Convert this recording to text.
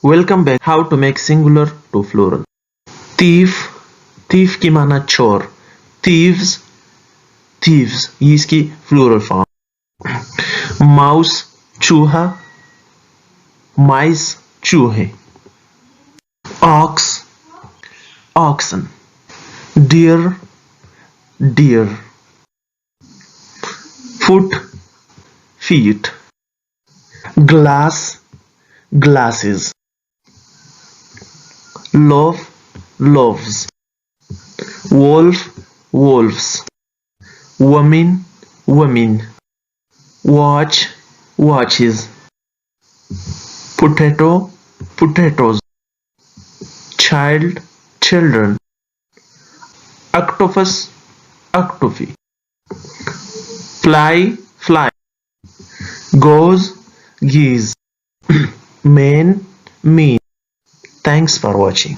Welcome back. How to make singular to plural. thief, thief की माना चोर. thieves, thieves ये इसकी प्लूरल फॉर्म. माउस चूहा, mice चूहे. ox, oxen. deer, deer. foot, feet. glass, glasses. loaf, loaves. wolf, wolves. woman, women. watch, watches. potato, potatoes. child, children. octopus, octopi. fly, fly. goose, geese. man, mean. Thanks for watching.